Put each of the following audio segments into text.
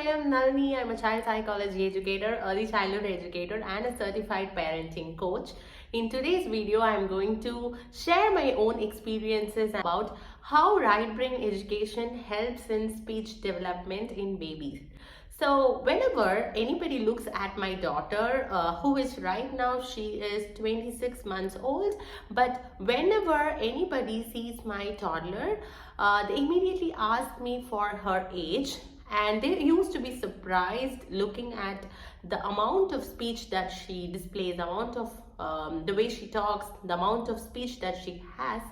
am Nalini. I'm a child psychology educator, early childhood educator, and a certified parenting coach. In today's video, I'm going to share my own experiences about how right brain education helps in speech development in babies. So whenever anybody looks at my daughter, who is right now, she is 26 months old, but whenever anybody sees my toddler, they immediately ask me for her age, and they used to be surprised looking at the amount of speech that she displays, the amount of the way she talks, the amount of speech that she has,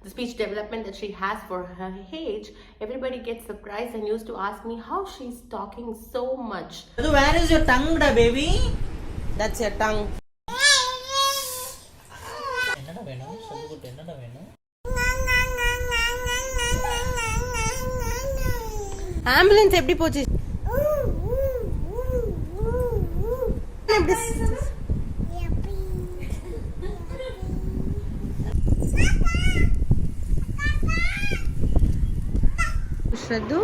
the speech development that she has for her age. Everybody gets surprised and used to ask me how she's talking so much. Where is your tongue, baby? That's your tongue. Ambulance எப்படி போச்சு? Shradhu?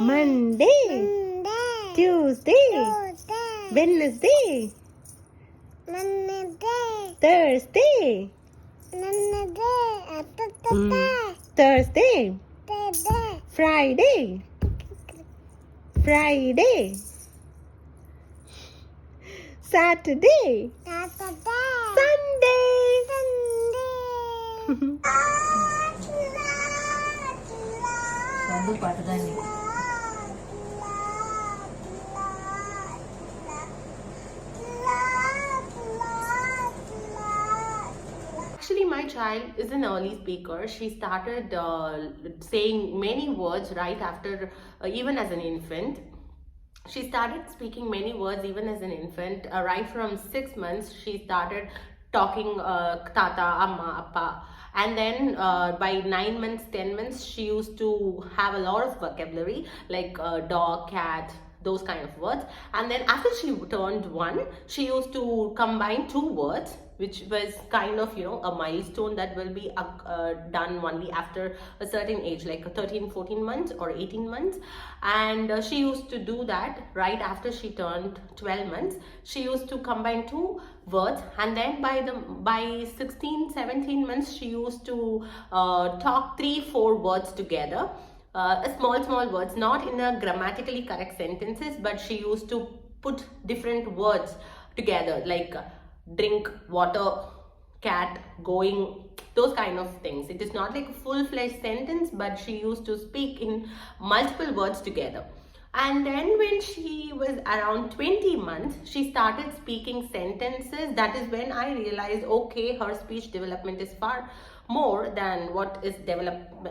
Monday, Tuesday, Wednesday, Thursday, Thursday, Friday, Saturday, Sunday. Actually, my child is an early speaker. She started saying many words right after, even as an infant. She started speaking many words even as an infant. Right from 6 months, she started talking tata, amma, appa. And then by 9 months, 10 months, she used to have a lot of vocabulary like dog, cat, those kind of words. And then after she turned 1, she used to combine 2 words, which was kind of, a milestone that will be done only after a certain age, like 13, 14 months or 18 months. And she used to do that right after she turned 12 months. She used to combine 2 words, and then by 16, 17 months, she used to talk 3, 4 words together. Small words, not in a grammatically correct sentences, but she used to put different words together, like drink, water, cat, going, those kind of things. It is not like a full-fledged sentence, but she used to speak in multiple words together. And then when she was around 20 months, she started speaking sentences. That is when I realized, okay, her speech development is far more than what is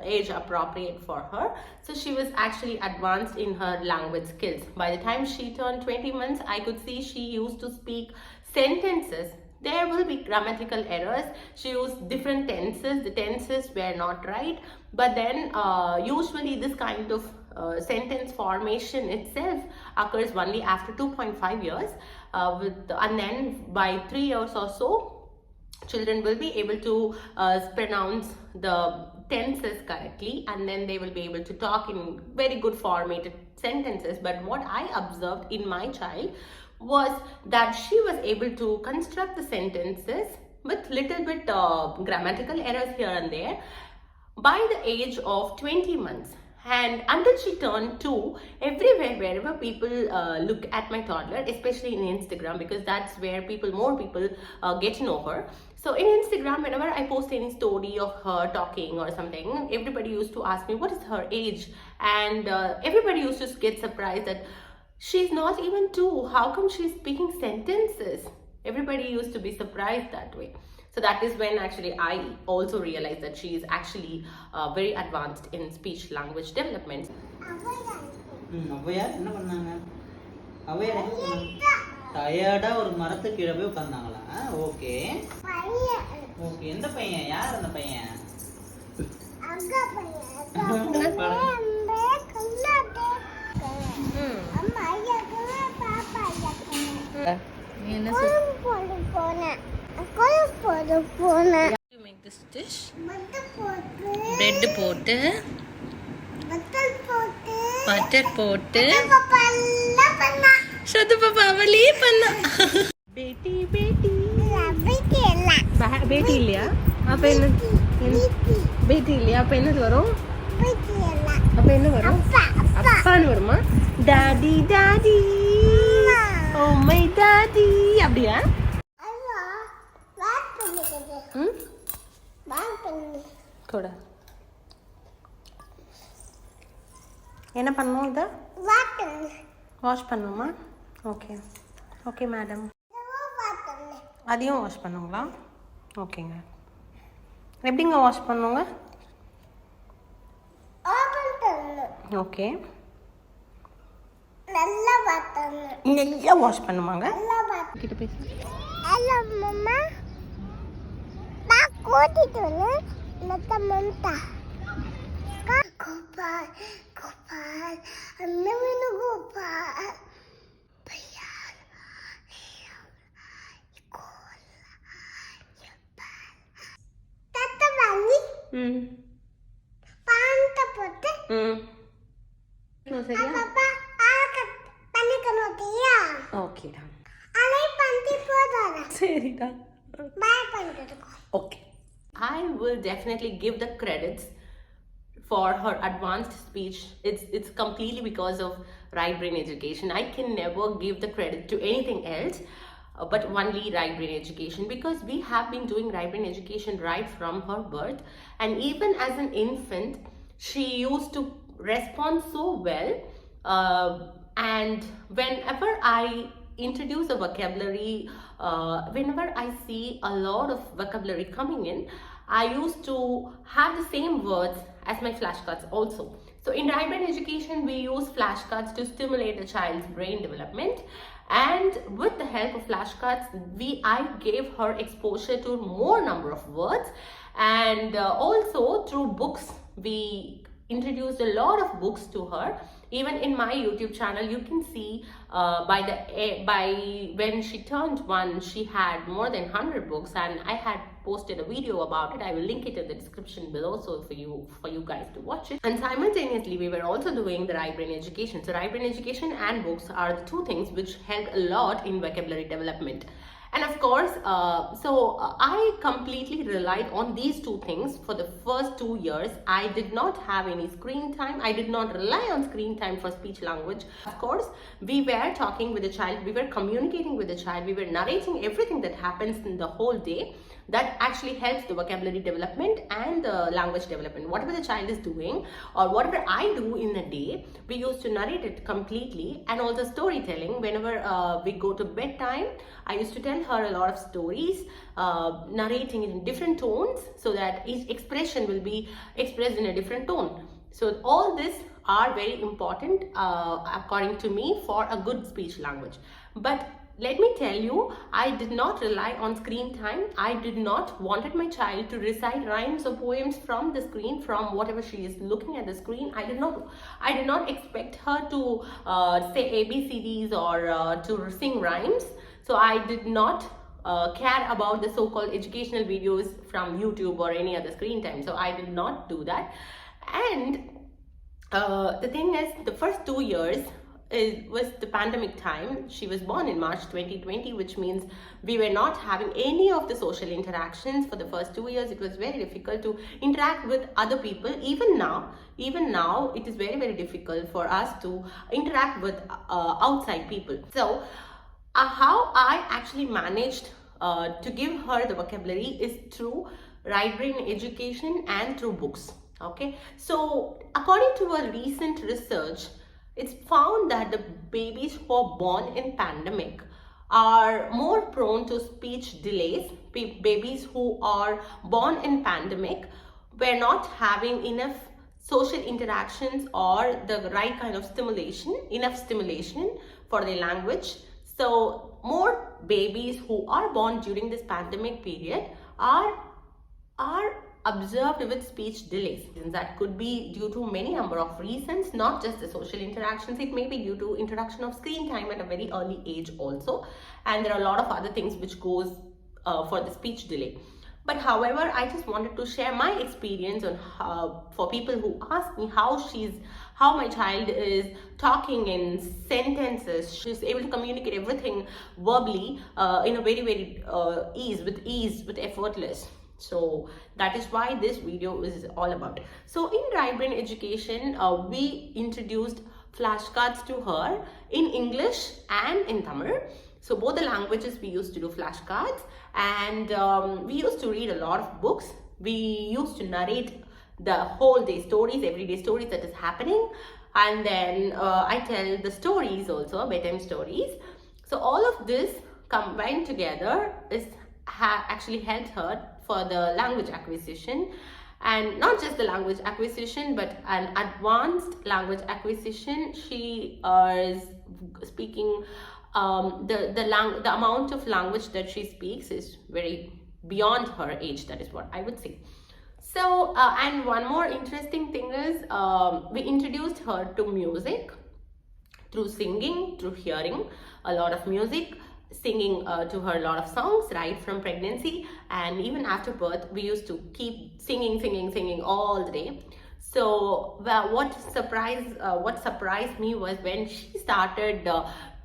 age appropriate for her. So she was actually advanced in her language skills. By the time she turned 20 months, I could see she used to speak sentences. There will be grammatical errors. She used different tenses. The tenses were not right. But then usually this kind of sentence formation itself occurs only after 2.5 years. And then by 3 years or so, children will be able to pronounce the tenses correctly, and then they will be able to talk in very good formatted sentences. But what I observed in my child was that she was able to construct the sentences with little bit grammatical errors here and there by the age of 20 months. And until she turned 2, everywhere, wherever people look at my toddler, especially in Instagram, because that's where more people get to know her. So in Instagram, whenever I post any story of her talking or something, everybody used to ask me, what is her age? And everybody used to get surprised that she's not even 2. How come she's speaking sentences? Everybody used to be surprised that way. So that is when actually I also realized that she is actually very advanced in speech language development. அவையடா டயர்டா ஒரு மரத்து கீழே போய் உட்கார்ந்தாங்களா? Okay okay. எந்த பையன்? யார் அந்த பையன்? You make this dish. Bread போட்டு பட்டர் போட்டு சது பாப்பா அவளே பண்ணா. பேட்டி பேட்டி பேட்டி இல்லையா? அப்ப என்ன? பேட்டி இல்லையா? அப்ப என்னது வரும்? அப்ப என்ன வரும்? அப்பான்னு வருமா? Daddy daddy oh my daddy அப்படியா? கூட என்ன பண்ணணும்? இதை வாஷ் பண்ணணுமா? Okay okay madam. அதையும் வாஷ் பண்ணுங்களா? ஓகேங்க. எப்படிங்க வாஷ் பண்ணுங்க? ஓகே. நல்லா வாஷ் பண்ணுவாங்க. கிட்ட பேசு. ஹலோ மம்மா, நான் கூட்டிட்டு வந்து மம்மா கோபால் கோபால் அண்ணன் கோபால் பையன் தத்த வாங்கி பாண்ட போட்டு சரியா? பாப்பா ஆக பண்ணிக்கணும்டியா? ஓகேடா. அலை பண்ணி போடாத. சரிடா. பாய் பண்ணிட்டு. Okay. I will definitely give the credits for her advanced speech. It's completely because of right brain education. I can never give the credit to anything else but only right brain education, because we have been doing right brain education right from her birth, and even as an infant she used to respond so well, and whenever I introduce a vocabulary, whenever I see a lot of vocabulary coming in, I used to have the same words as my flashcards also. So in right brain education we use flashcards to stimulate the child's brain development, and with the help of flashcards I gave her exposure to more number of words, and also through books we introduced a lot of books to her. Even in my YouTube channel you can see by when she turned 1 she had more than 100 books, and I had posted a video about it. I will link it in the description below so for you guys to watch it. And simultaneously we were also doing the right brain education. So right brain education and books are the two things which help a lot in vocabulary development. And of course, I completely relied on these two things for the first 2 years. I did not have any screen time. I did not rely on screen time for speech language. Of course, we were talking with the child, we were communicating with the child, we were narrating everything that happens in the whole day. That actually helps the vocabulary development and the language development. Whatever the child is doing or whatever I do in a day, we used to narrate it completely. And also storytelling. Whenever we go to bedtime, I used to tell her a lot of stories, narrating it in different tones so that each expression will be expressed in a different tone. So all this are very important according to me for a good speech language. But let me tell you, I did not rely on screen time. I did not wanted my child to recite rhymes or poems from the screen, from whatever she is looking at the screen. I did not expect her to say ABCDs or to sing rhymes. So I did not care about the so-called educational videos from YouTube or any other screen time. So I did not do that. And the thing is, the first 2 years it was the pandemic time. She was born in March 2020, which means we were not having any of the social interactions for the first 2 years. It was very difficult to interact with other people. Even now it is very, very difficult for us to interact with outside people. So how I actually managed to give her the vocabulary is through right brain education and through books. Okay, so according to a recent research, it's found that the babies who are born in pandemic are more prone to speech delays. Babies who are born in pandemic were not having enough social interactions or the right kind of stimulation, enough stimulation for their language. So more babies who are born during this pandemic period are observed with speech delays. And that could be due to many number of reasons, not just the social interactions. It may be due to introduction of screen time at a very early age also, and there are a lot of other things which goes for the speech delay. But however, I just wanted to share my experience on how, for people who ask me how my child is talking in sentences. She's able to communicate everything verbally in a very ease, with effortless. So that is why this video is all about. So in Right Brain Education, we introduced flashcards to her in English and in Tamil. So both the languages we used to do flashcards, and we used to read a lot of books. We used to narrate the whole day stories, everyday stories that is happening, and then I tell the stories also, bedtime stories. So all of this combined together actually helped her for the language acquisition, and not just the language acquisition but an advanced language acquisition. She is speaking the amount of language that she speaks is very beyond her age. That is what I would say. So and one more interesting thing is we introduced her to music through singing, through hearing a lot of music, singing to her a lot of songs right from pregnancy, and even after birth we used to keep singing all the day. So what surprised me was when she started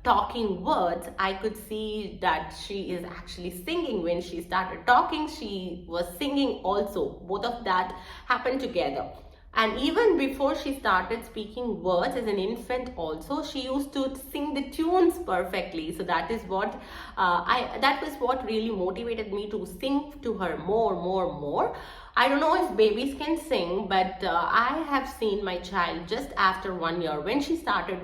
talking words. I could see that she is actually singing. When she started talking, she was singing also. Both of that happened together. And even before she started speaking words as an infant also, she used to sing the tunes perfectly. So that is what that was what really motivated me to sing to her more. I don't know if babies can sing, but I have seen my child just after 1 year when she started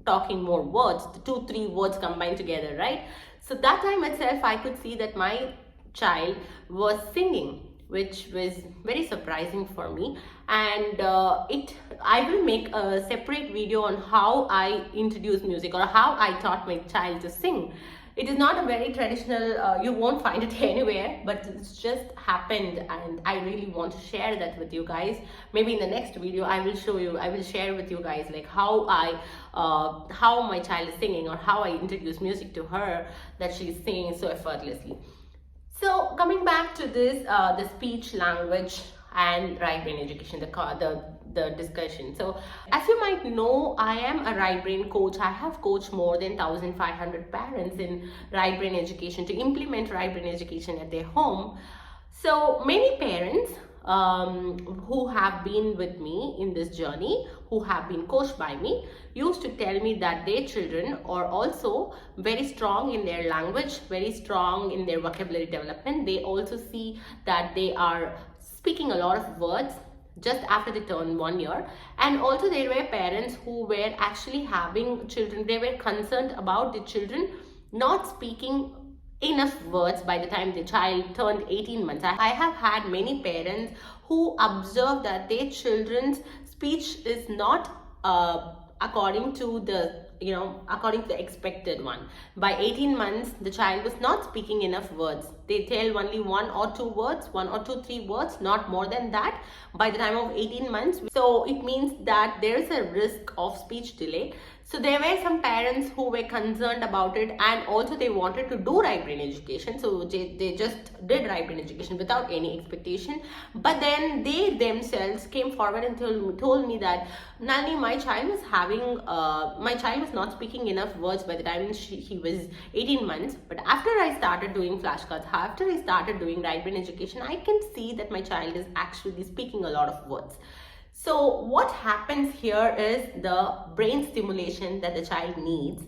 talking more words, 2-3 words combined together, right? So that time itself I could see that my child was singing, which was very surprising for me. And I will make a separate video on how I introduce music or how I taught my child to sing. It is not a very traditional, you won't find it anywhere, but it's just happened, and I really want to share that with you guys. Maybe in the next video I will share with you guys like how my child is singing, or how I introduce music to her that she's singing so effortlessly. So coming back to this, the speech, language and right brain education, the discussion. So as you might know, I am a right brain coach. I have coached more than 1,500 parents in right brain education to implement right brain education at their home. So many parents who have been with me in this journey, who have been coached by me, used to tell me that their children are also very strong in their language, very strong in their vocabulary development. They also see that they are speaking a lot of words just after they turn 1 year. And also there were parents who were actually having children, they were concerned about the children not speaking enough words by the time the child turned 18 months. I have had many parents who observe that their children's speech is not according to the expected one. By 18 months, the child was not speaking enough words. They tell only 1 or 2 words, 1 or 2, 3 words, not more than that by the time of 18 months. So it means that there is a risk of speech delay. So there were some parents who were concerned about it, and also they wanted to do right brain education. So they just did right brain education without any expectation. But then they themselves came forward and told me that, Nalini, my child was not speaking enough words by the time he was 18 months. But after I started doing flashcards, after I started doing right brain education, I can see that my child is actually speaking a lot of words. So what happens here is the brain stimulation that the child needs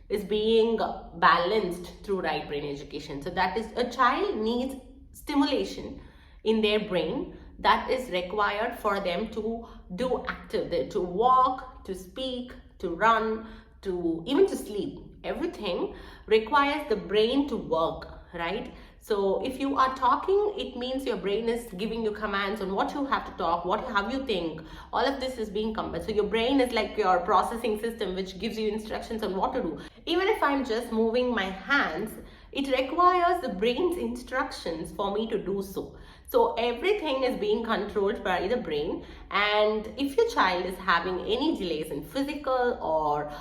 is being balanced through right brain education. So that is, a child needs stimulation in their brain that is required for them to do active, to walk, to speak, to run, to even to sleep. Everything requires the brain to work, right? So if you are talking, it means your brain is giving you commands on what you have to talk, how you think. All of this is being combined. So your brain is like your processing system, which gives you instructions on what to do. Even if I'm just moving my hands, it requires the brain's instructions for me to do so. So everything is being controlled by the brain. And if your child is having any delays in physical or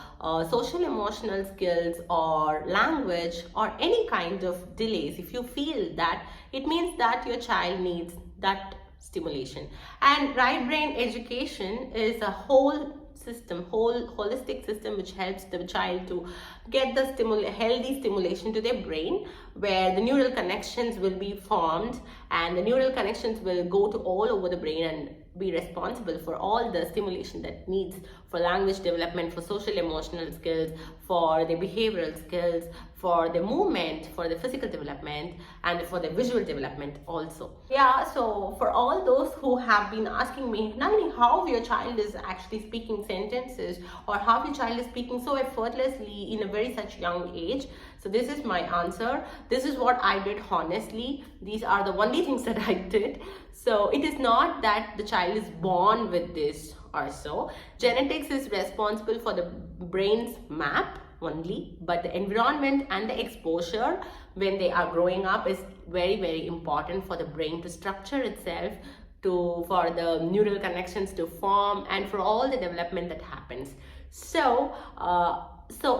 social emotional skills or language or any kind of delays, if you feel that, it means that your child needs that stimulation. And right brain education is a whole holistic system which helps the child to get the healthy stimulation to their brain, where the neural connections will be formed and the neural connections will go to all over the brain and be responsible for all the stimulation that needs for language development, for social emotional skills, for the behavioral skills, for the movement, for the physical development, and for the visual development also. Yeah, so for all those who have been asking me, Nalini, how your child is actually speaking sentences, or how your child is speaking so effortlessly in a very such young age, so this is my answer. This is what I did honestly. These are the only things that I did. So it is not that the child is born with this or so. Genetics is responsible for the brain's map only, but the environment and the exposure when they are growing up is very, very important for the brain to structure itself, for the neural connections to form, and for all the development that happens. So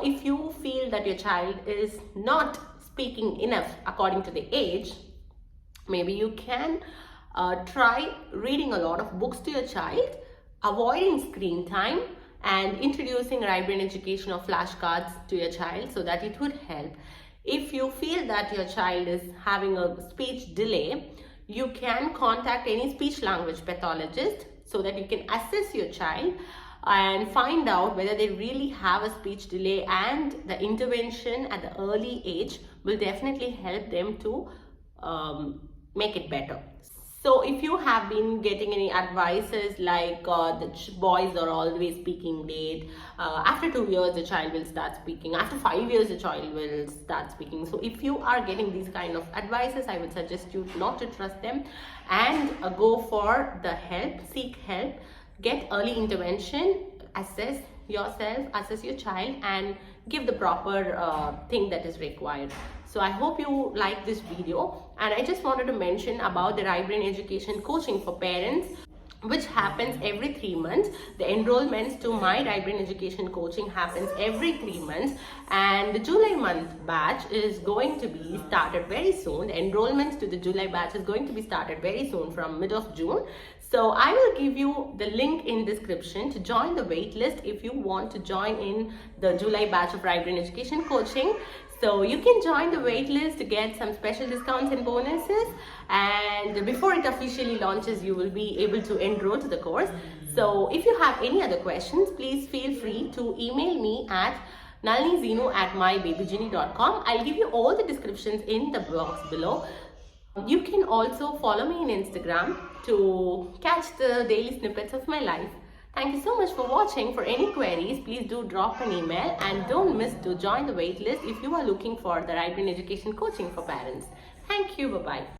if you feel that your child is not speaking enough according to the age, maybe you can try reading a lot of books to your child, avoiding screen time, and introducing right brain education or flashcards to your child, so that it would help. If you feel that your child is having a speech delay, you can contact any speech language pathologist so that you can assess your child and find out whether they really have a speech delay, and the intervention at the early age will definitely help them to make it better. So if you have been getting any advices like the boys are always speaking late, after 2 years the child will start speaking, after 5 years the child will start speaking. So if you are getting these kind of advices, I would suggest you not to trust them and go for the help, seek help, get early intervention, assess yourself, assess your child, and give the proper thing that is required. So I hope you like this video, and I just wanted to mention about the right brain education coaching for parents, which happens every 3 months. The enrollments to my right brain education coaching happens every 3 months, and the July month batch is going to be started very soon. The enrollments to the July batch is going to be started very soon from mid of June. So I will give you the link in description to join the wait list if you want to join in the July batch of right brain education coaching. So you can join the wait list to get some special discounts and bonuses, and before it officially launches, you will be able to enroll to the course. So if you have any other questions, please feel free to email me at nalinizinu@mybabyginny.com. I'll give you all the descriptions in the box below. You can also follow me on Instagram to catch the daily snippets of my life. Thank you so much for watching. For any queries, please do drop an email, and don't miss to join the waitlist if you are looking for the right brain education coaching for parents. Thank you. Bye-bye.